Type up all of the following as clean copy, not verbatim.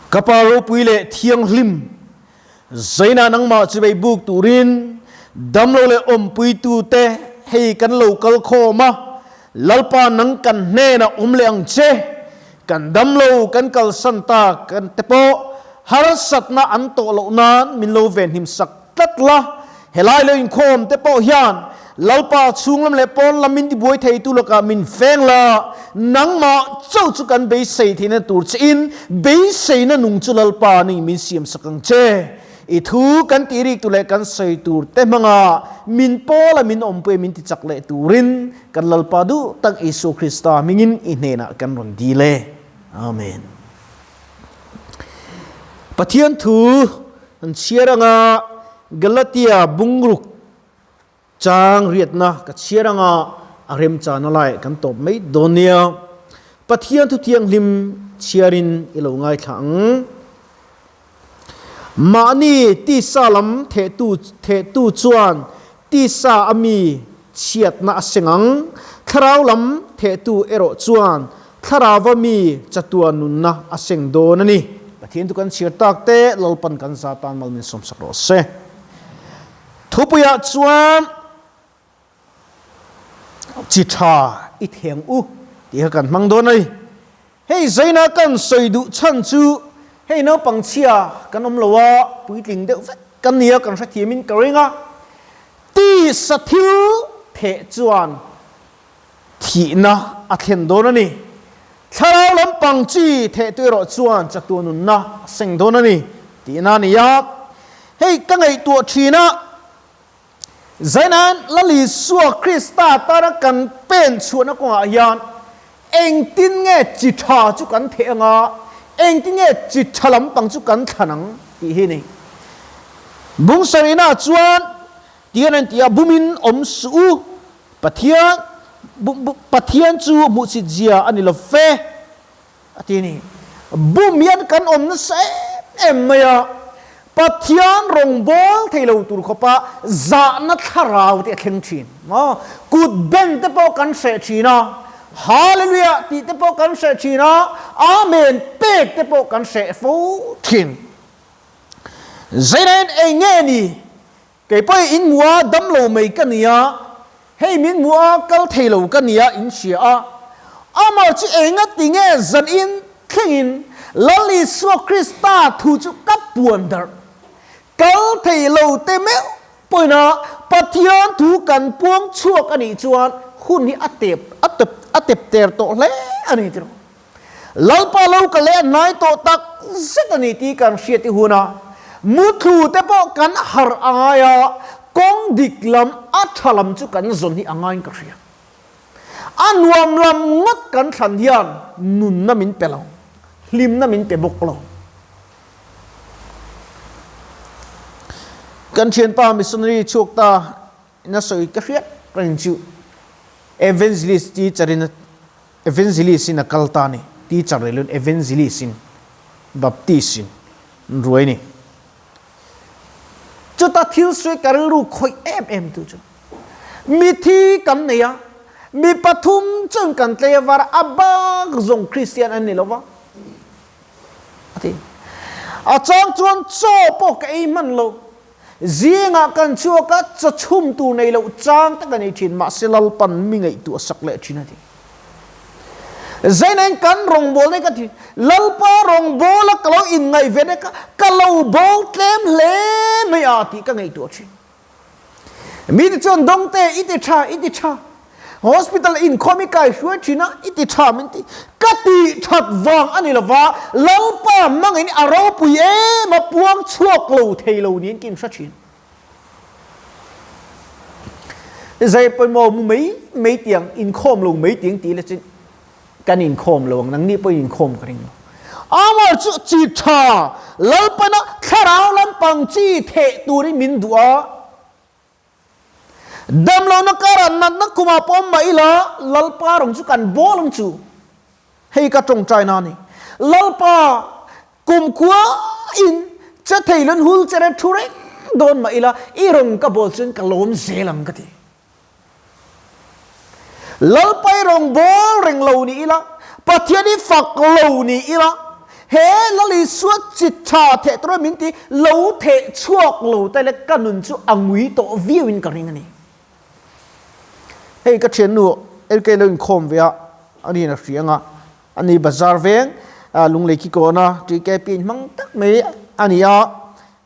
kaparo puile thiang hlim zaina nangma chibai buk turin damlo le pui tu te hei kan local khoma lalpa nang kan hne na le ang che kan damlo kan kal santa kan tepo har satna anto lo nan min lo ven him sak tatla helai le in khom tepo hian lalpa chunglam le pon lamin di boy thei tu loka min feng la nangma chau chu kan be sei thina tur chin be sei na nung chu lalpa ni min siam sakang che i thu kan tirik tu le kan sei tur te manga min pola min ompwe min ti chakle turin kan lalpa du tak Isu Krista mingin inena kan ron di le amen pathian thu an chiaranga Galatia bungruk chang riatna ka chiaranga arem chana lai kan top mai donia pathian thu thiang lim chiarin ilo ngai thang mani ti salam the tu chuan ti sa ami chiat na asengang tharau lam the tu ero chuan tharawami chatuan nun na aseng don ani pathian tu kan chiar tak te lolpan kan satan malmin som sakro se thupuya chuan chi tha i theng u ti kan mang don ai hei zaina kan soidu chan chu hei no pangchia kan omlowa puitling de kan nia kan sa thiamin karinga ti sathil the chuan thi na a thlen don ani tharau lam pangchi the tu ro chuan chatunun na seng don ani ti na ni ya hei ka ngai tu thina zainan lali suwa Krista tara kan pen chuana ko yan eng tin nge chi tha chu kan thenga eng tin nge chi thalam pang chu kan thanang ti hi ni bung sarina chuan tianan tia bumin om su pathian chu mu chi jia ani lo fe atini bumian kan om na se emmaya pathian rong bol thailo tur khopa za na tharau te thleng thin kut ben te po kan se thina hallelujah ti te po kan se thina amen pek te po kan se fo thin zainen engeni ke pai in mua damlo mai kania hei min mua kal thailo kania in sia ama chi enga tinge zan in thingin lali so Krista thu chu kap puandar kal thailo te me poina pathian thu kan puang chuak ani chuan hun hi atep ter to le ani tro lalpa lo ka le nai to tak zet ani ti kan hriati huna muthu te po kan har aya kong diklam athalam chu kan zon hi angai ka hria anwam lam ngot kan than hian nun na min pelo lim na min pe boklo kan chen pa missionary chok ta na soi ka hriat kan chu evangelist ti charina evangelist in kaltani ti charelun evangelist in baptist in ruini chuta thil sui karu khoi em tu chu mi thi kam ne ya mi pathum chung kan tlevar abag zong christian an nilowa ati achang chuan cho po ka ei man lo zinga kan chuwa ka chachum tu nei lo chang ta kan ei thin ma selal pan mi ngai tu sak le thina ti zainen kan rong bol ne ka thi lalpa rong bol ka lo in ngai ve ne ka lo bol tlem le mai ati ka ngai tu thi mi ti chon dong te iti tha hospital in komikai shua china iti tha min ti kati that wang ani lawa lalpa mangin aro pui e ma puang chuak lo theilo nin kim sa chin zai pon mo mei tiang in khom lo mei tiang ti le chin kan in khom lo nang ni po in khom karing ama chu chi tha lalpa na kharau lam pang chi the turi min duwa damlo na karan na kuma pom mai la lalpa rong chu kan bolong chu hei ka tong chai na ni lalpa kum kwa in cha theilen hul chere thure don mai la i rong ka bol chen ka lom zelang ka ti lalpai rong bol reng lo ni ila pathiani fak lo ni ila เฮลลิสวดจิตชาเทตัวมินตีเหลาเทชั่วเหลาแต่ละกันนุนจูอังวิโตวิวินกันริงนี่เฮ้ยก็เชียนหนูเอ็นเกลินคมเวียอันนี้นะเสียงอ่ะอันนี้บาซาร์เวงลุงเล็กกิโกนะจีแกปีนมังตักเมย์อันนี้อ่ะ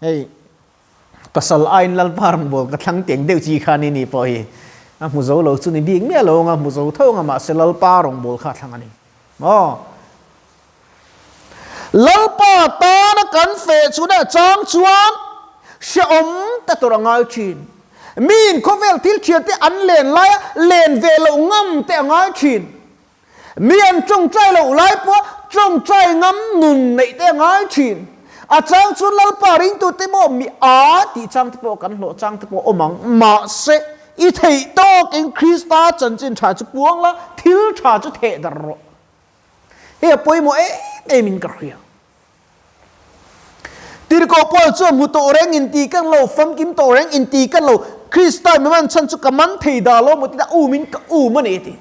เฮ้ยภาษาไอ้ลัลปาร์มบอกกระทั่งเตียงเดียวจีขานี่พอเฮ้มุโซโลสุนีบิงเมียโลงมุโซเท่ามาเซลัลปารองบอกขาทั้งอันนี้อ๋อลัลปาตานะกันเฟชุดะจางชวนเชื่อมแต่ตัวงาชินมีนเขาเวลทิลเชียที่อันเลนไล่เลนเวลงมแต่งาชินมีอันจงใจเราไล่เพราะจงใจงำนุนในแต่งาชินอาจารย์ชุนลัลปาริงตัวเตโมมีอาที่จางที่โปกันโหจางที่โปอมังมาเซอีเทโตกินคริสตาจันจินชาจุปวงละทิลชาจุเทดรอเฮียป่วยโมเอมินกระเฮียตีรกอปอลจวมุโตเรงอินตีกันโลฟัมกิมโตเรงอินตีกันโลคริสตามันฉันจุกมันเทดาโลมุติดาอูมินกอูมันเอติ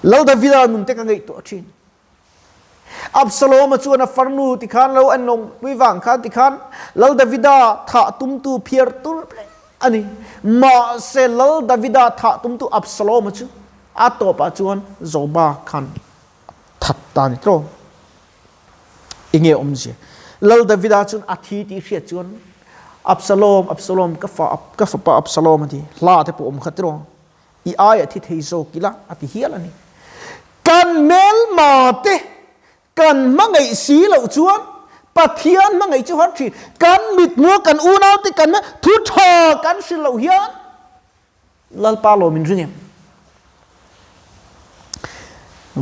เราดาวิดานุนเตกันไงตัวชินอับสโลมาชวนฟาร์นูติขันเราอันนงวิวังขันติขันเราดาวิดาถ้าตุ้มตูเพียร์ตุลอันนี้มาเซลดาวิดาถ้าตุ้มตูอับสโลมาชูอัตโตปะชวนโจบาขันทัดตานิโตรอิงเออมเจเราดาวิดาชวนอาทิตย์เสียชวนอับสโลมก็ฝ่าปะอับสโลมทีลาเทปอมขัดโตรอีอายที่เทโซกิละอธิเฮียละนี่กันเมลมาเตกันมังไอสีเหล่าชวนปะเทียนมังไอเจ้าฮัตชีกันมิดมัวกันอูนาวติกันมะทุทอกันสิเหล่าเฮียนลัลปาโลมินริง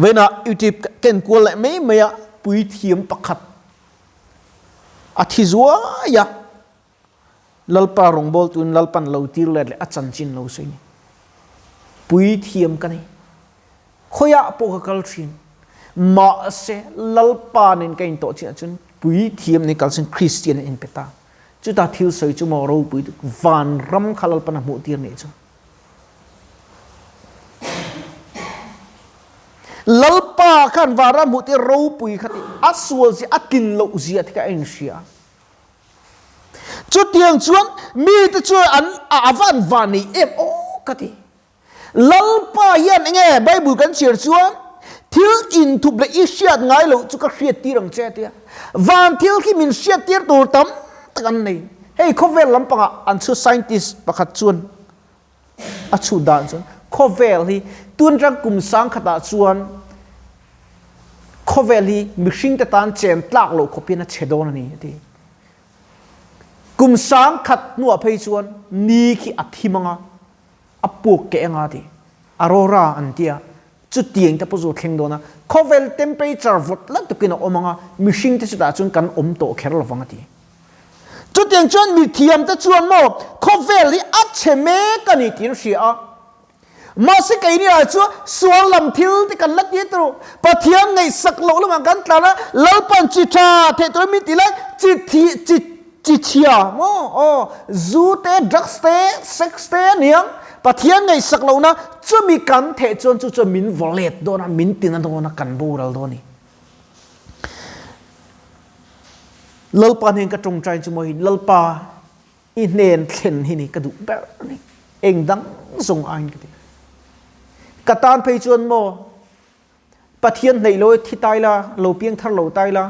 เวน่าอุทิศเก่งกว่าเลยไม่อะปุยเทียมประคัดอาทิจัวยะลัลปารองบอลตุนลัลปันเหล่าตีร์เลยอาจารย์จินเหล่าสิ่งปุยเทียมกันนี่ขยะปกกัลชินมาเสลัลปานินกันโตเชียจนปุยเทียมในการเป็นคริสเตียนอินเปตาจุดที่ทิลใส่จุมาเราปุยวันรำขลัลปนามุตีร์เนี่ยจ้ะลัลปาขันวารามุตีเราปุยขัดอัศวสิอักินโลเซียที่กันเองเชียจุดที่ยังชวนมีแต่ช่วยอันอาวันวานีโอขัดลัลปายันไงไบเบิลกันเชียร์ชวนทิลอินทุบเลยอิเชียดไงเราจุกเชียตีรังเจตีวันทิลที่มินเชียตีตัวตั้มตันนี่เฮ้ยเขาเวลลำปังอันชูไซน์ติสประคัดชวนอัชูดานชวนเขาเวลที่ตุนรักกุมสังขตาชวนเขาเวลที่มิชิงตะตานเจนตากเราเขาเป็นนักเชดอนนี่ที่กุมสังขัดนัวเพยชวนนี่ขี้อัฐิมังอ่ะปวกเกงอ่ะที่อารอราอันเดียจุดเตียงแต่พอจุดเข่งโดนะเขาเวลเทมเปอเรเจอร์วัดแล้วตุกินอมังอ่ะมิชิงที่สุดาจนกันโตแคร์ลฟังอ่ะที่จุดเตียงจนมีเทียมแต่ชวนโม่เขาเวลที่อัดเชเมกันนี่ที่เสียมาสิกไอ้นี่อะไรชัวส่วนลำทิลที่กันลัดยี่ตัวปะเทียมในสักโลแล้วมันกันตาละแล้วปัญจิตาเทตัวมิติละจิตเชียโอ้จูเตดรักสเตเซ็กสเตเนี่ยปะเทียมในสักโลนะจะมีกันเทจนจะมินวอลเลตโดนะมินตินันโดนะกันบูรัลโดนี่ลัลปาเนี่ยก็จงใจจะมวยลัลปาอินเนนเข็นที่นี่กระดูกแบบนี้เองดังส่งอ่านกันกตานเพยจวนโมปะเทียนในโลที่ตายละโลเพียงทันโลตายละ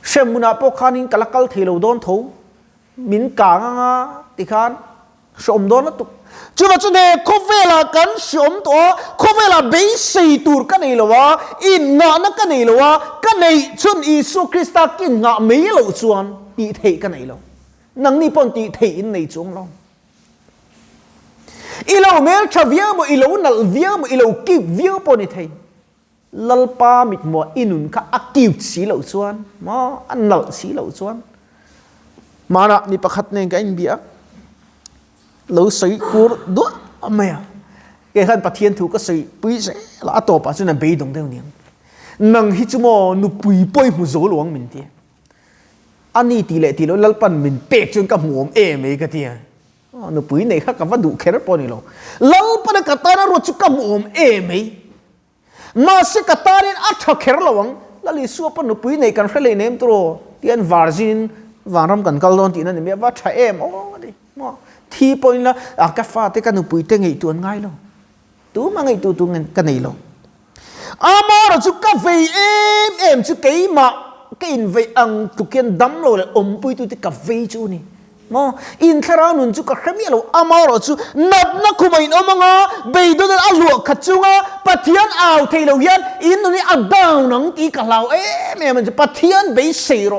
เชื่อมุนาปกขานินกลักกัลเทโลโดนทูมินกางอ่ะติขานชมโดนตุจุดว่าจุดเด็กเขาเวลากันชมตัวเขาเวลาเบสิตูร์กันนี่หรอวะอินงานักกันนี่หรอวะกันในชุนอิสุคริสต์กินงาไม่หลุดชวนตีเทกันนี่หรอนังนี่ปนตีเทอินในจงเราอีเราเมลชาวเวียมอีเราหนัลเวียมอีเรากิบเวียปนิเทลัลปามิดมัวอินุนข้าอักกิบสีเหล่าชวนมาอันหนัลสีเหล่าชวนมาละนี่ประคัดเนี่ยกันเบียเราใส่กูด้วยไม่อะแกขันปะเทียนถูกก็ใส่ปุ้ยใส่แล้วอัตโตปะจนน่ะเบยดงเดียวเนี่ยนังฮิจโมนุปุยป่วยมุโจหลวงมินเตียอันนี้ตีเละตีแล้วลัลปันมินเปกจนกับหัวไม่ก็เตียนุปุยเนี่ยข้ากับว่าดูแค่รปนี่เราลัลปันกับตานะรถจุกกับหัวไม่ มาสิกตารินอัฐเขรลวังลลิสัวปนุปุยในกันเฟลเนมตัวเตียนวาร์จินวางรำกันกัลลอนตีนั่นเนี่ยว่าใช่เอ็มโอ้ดิมอที่ปอยละอากาฟ้าเตกันนุปุยเตงไอตัวง่ายลงตัวมังไอตัวเงินกันไอลงอามาเราจุกกาเฟเอ็มจุกเกยมากินเวอังตุกเกียนดำโลเลยอมปุยตัวที่กาเฟจูนี่มออินทรานุนจุกขมิ้นเราอามาเราจุนับนักคุมาอินอมังอ่ะเบยดูนั่นอัลลวขัดจุงอ่ะปะเทียนเอาเทลายันอินนี่อับดาวนังตีกับเราแม่มันจะปะเทียนเบยเซโร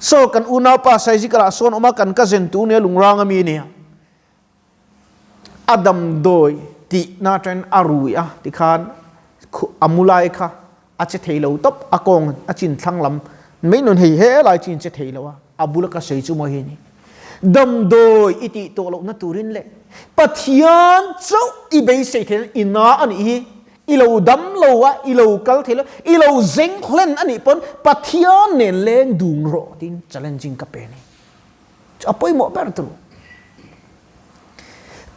โซกันอุณาปาไซจิกระส่วนออกมากันก็เซนตูเนี่ยลุงรางมีเนี่ยอดัมโดยที่น่าจะอารุยอ่ะที่ขานอามุไลค่ะอาจจะเทเลวตบอากงอาจินทั้งลำไม่นุนเฮลายจินจะเทเลวะอาบุลก็เสียจุมาเฮนี่ดัมโดยอิติตัวเรานัตุรินเล่ปัทยานเจ้าอีเบย์เสกอินาอันนี้อีเราดัมเราวะอีเรากัลเทเลอีเราเซ็งเล่นอันนี้ปนปัทยานเนี่ยเล่นดุงโรติน challenging กับเป็นจะเอาไปหมดแบบนั้น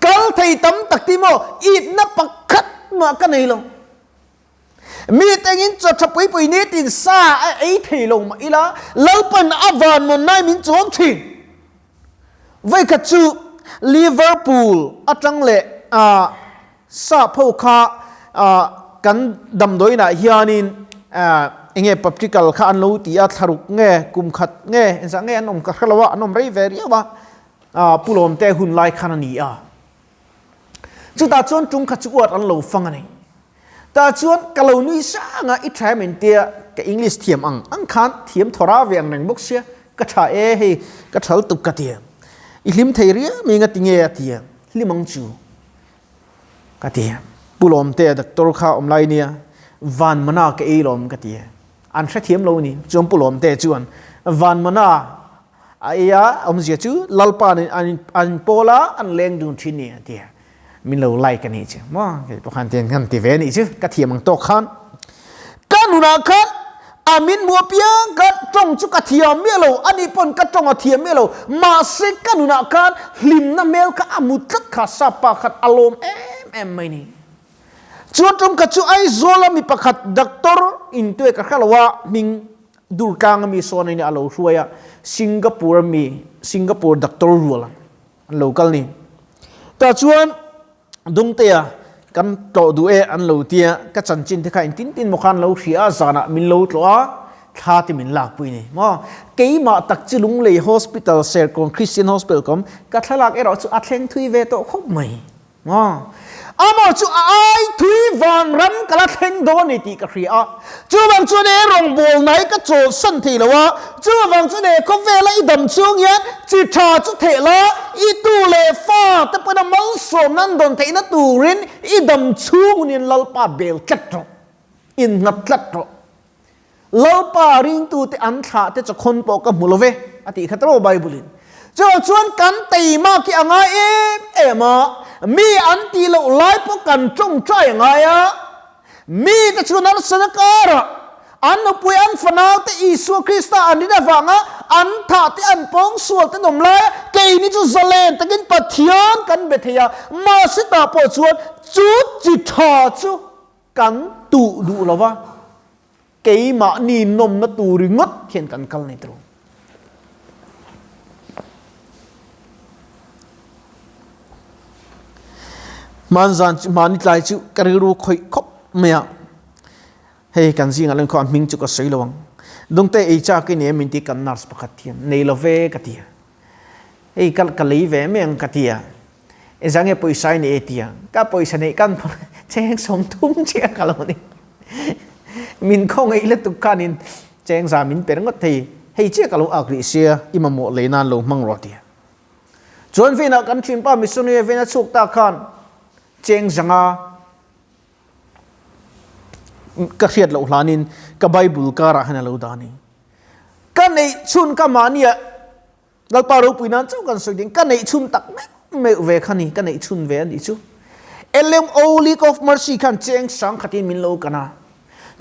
กัลเทตั้มตักติโมอีนับปักขัดมากันนี่ลงมีแต่ยินจะทับไปปุยนี้ตินซาไอ้เทลงมาอีละแล้วเป็นอวานมันนายมินจวงทิ้งไว้กับจูลิเวอร์พูลอัจังเล่ซาพกากันดำโดยน่ะฮิอานินเงี้ยปับจิกลข้าอันลูตีอัทรุกเงี้ยกุมขัดเงี้ยสังเงี้ยนมกัลวะนมไรเวรียวะปุโรมเตหุนไลขนาดนี้จุดตาจวนจุงขัดจวดอันลูฟังอันนี้แต่ชวนกะเหล่านี้สร้างอิทธิมันเตียกับอังกฤษเทียมอังคารเทียมทราเวียงหนังบุกเสียกระชายให้กระชัลตุกกระเทียมอิลิมไทยเรียมีเงติเงียเทียมลิมังจูกระเทียมปุโรมเตียดักตรข้าอมไลเนียวันมนาเกอีลมกระเทียมอันเทียมเหล่านี้จวมปุโรมเตียจวนวันมนาไอ้ยาอมเสียจูลัลปานอันโปลาอันเลงดุนทินีเตียมินเราไล่กันนี่จ้ะมั้งตัวขันเตียนกันตีเวนี่จ้ะกระเทียมมังโตขันกันหุนาขันอามินบัวเปียงกันจงจุกกระเทียมเมียเราอันนี้ปนกระจงกระเทียมเมียเรามาเสกกันหุนาขันลิมน้ำเมลกับอามุตขัดสับปะขัดอารมณ์ไม่นี่จวนจงกระจูไอโซลามีปะขัดดักตอร์อินตัวกระขลว่ามิงดูกางมีโซนในอารมณ์ช่วยสิงคโปร์ดักตอร์รัวละโลกัลนี่แต่ชวนดงเตียกันโตดูอันเหลวเตียก็จันจินที่ใครตินมขันเหลวเสียสานะมินเหลวตัวท่าที่มินหลักปุยนี่มั้งเกี่ยมาตักจิลุงเลย hospital เซอร์ของคริสเตียน hospital ก็กัทลักเราจะอัดเล่นทุยเวโตครบไหมมั้งอามาจูไอทุยวันรำกัลเล่นโดนนี่ตีกระเรียจูบางจูเนรองบอลไหนก็โจสันทีแล้ววะจูบางจูเนก็เวลาอีดำช่วงยันจิตชาจุเทละอีตูเลฟ้าแต่เป็นมัลสมนั้นโดนเทนตูรินอีดำช่วงนี้ลัลปาเบลจัดรอินนัดจัดรลัลปาริงตูที่อันขาที่จะคนปอกกับมุลเวอติขัตโรไบเบิลินจูชวนกันตีมากที่อ่างเอ็มามีอันตีเราไล่พวกกันจงใจยังไงมีแต่ชวนนั้นสนการะอันนุปอันฟนาวแต่อิสุคริสต์อันนี้ได้ฟังอันท่าที่อันปองสวดแต่หนุ่มเลยเกยนี่จูเซเลนแต่กินปัทยานกันเบทยามาสิตาปอชวนจูจิตาจูกันตูดูแล้ววะเกยมานีนมนัตูริงดเขียนกันกัลในตรงมันจันมันนี่ไล่จูกระดูกคอยคบเมียเฮ้กันสิงอะไรก็มิงจูก็สวยลงดงเตไอจากกินเนี่ยมินที่กันนัร์สปะกัดเทียมเนลเวกัดเทียเฮ้กันกันลีเวเมียงกัดเทียไอ้จังเงี้ยปุยไซเนี่ยเทียก็ปุยไซเนี่ยกันเจ้งสมทุ่มเจ้ากันแล้วนี่มินคงไอ้เล็ดตุกานินเจ้งสามินเป็นงดทีเฮ้เจ้ากันแล้วอักฤษเสียอิมามโมเลนันลงมังรอเทียจนฟินักกันชิมป้ามิสุนีฟินักสุกตาขันเจงจังก็เขียนเราหลานินกับไบเบิลการะให้เราดานีกันในชุนกับมาเนี่ยเราปารุปินันเจ้ากันสุดยิ่งกันในชุนตักไม่เวคันนี้กันในชุนเวนี่จูเอเลมโอลิกอฟมาร์ซีกันเจงสังขัดมินโลกันนะ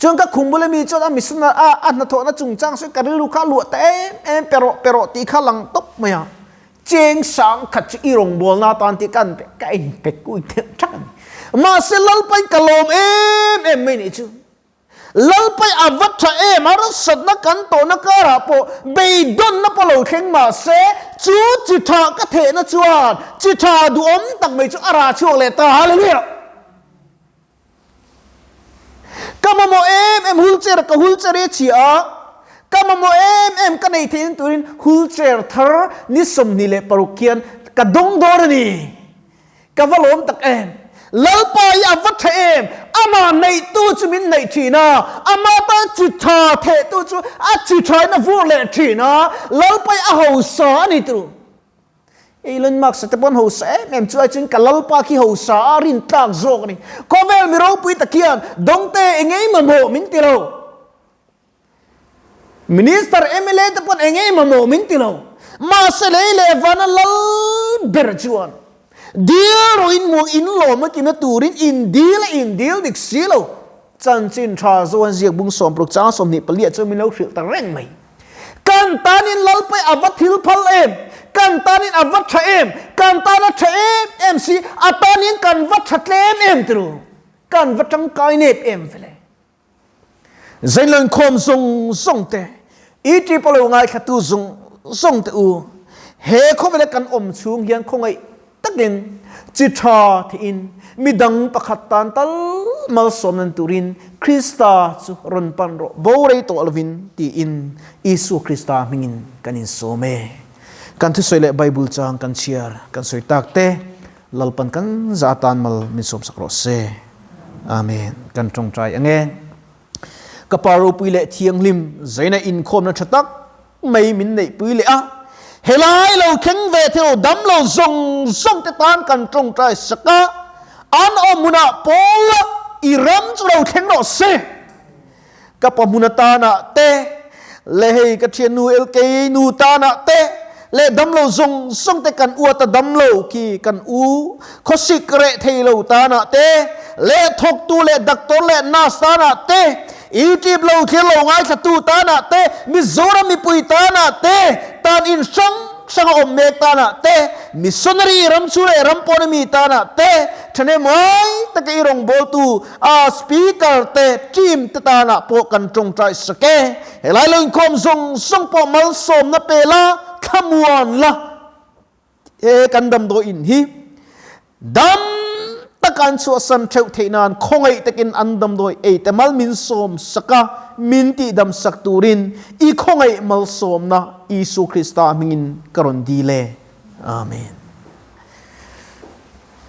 จนก็คุมบุลมีจนมิสุนาอันนั้นโทนะจุงจังสุดกันลูกค้าลวดแต่เปโรตีข้าหลังตบไหมอ่ะเจงสังขัดอีรงบอลนาตอนที่กันไก่เป็ดกุ้ยเท่าจัง มาเสลลไปกะโลมไม่นี่จูลลไปอาวัชมารัสดนักกันโตนักการะโปเบยดอนนับโลเข่งมาเสจูจิตากะเทนะจวนจิตาดูอมตักไม่จูอาราช่วงเลตาฮาเลลูยากำมโมหุลเจอร์กับหุลเจอร์ชีอากำมโมกันในที่นี้ตัวนี้หุลเจอร์ทาร์นิสมนิเลปารุกิยนกับดงดอร์นี่กับวลมตักลลไปอาวัชอามาในตู้จุมินในทีน่าอามาตาจิตาเทตู้จุอาจิตาในฟูเลทีน่าลลไปอาหูสานี่ตัวลันมักสเตปอนหูสช่วยจึงกับลลปาคีหูสารินตากโจกนี่ก็เวลมีเราปุยตะเกียนดงเตเองไงมาโมมินติโลมินิสเตอร์เตปอนเองไงมาโมมินติโลมาเสเลเลวันลลเบรจวนดีลอินมวงอินโลมากินตูรินอินดีลดิกซีโลจันจินชาโซนเสียบุงสมปลุกจ้าสมนิปเลียจะมีเราเสียตะเร่งไหมกันตานินลลไปอาวัตทิลพัลกันตานินอาวัตชะกันตานินชะซีอาตานินกันวัตชะตรูกันวัตจังกายเนบเฟลเซนเลนคอมซงเตอีจีปโลงไงขัดตูซงเตอูเฮคงเวลกันชุงยังคงไอตักเด่นจิตาที่อินมีดังประคัตตันตัลมาสมนันตุรินคริสตาสุรนปันโรโบเรโตอลวินที่อินอิสุคริสตามิงินกันอินโซเมกันที่สวยเล่ไบเบิลจางกันเชียร์กันสวยตักเตลลปันกันซาตานมัลมิสมสักรสเซอาเมนกันจงใจอังเงกปารูปุยเล่เทียงลิมใจในอินคมนัชตักไม่มินในปุยเล่อะเฮลัยเราเข่งเวทีเราดำเราส่งติดตามกันตรงใจสักกะอันอมุนาโปละอิรัมเราเข่งเราเซกับปมุนาตานะเตเลเฮกับเชียนูเอลเกนูตานะเตเลดำเราส่งแต่กันอวดแต่ดำเรากีกันขสิกเรเทเราตานะเตเลทกตูเลดักตัวเลนาสตานะเตอีจีบเราเขียนเราง่ายขัดตูตานะเตมิโซรามิปุยตานะเตตานอินช่างอมเมตานะเตมิสนรีรัมชูเรรัมปอนมีตานะเตฉะนั้นไม่ตะกี้รองโบตูสปีกเกอร์เตจิมตานะพวกกันจงใจสเกเฮลัยลงคมส่งปอมัลสมนะเปล่าขมวนละกันดำโดอินฮีดำตะการสวดสันเทวเทนานคงไอตะกินอันดำโดยแต่มัลมินสมสกะมินติดำสักตูรินอีคงไอมัลสมนะอิสุคริสตามินกรณดีเลอาเมน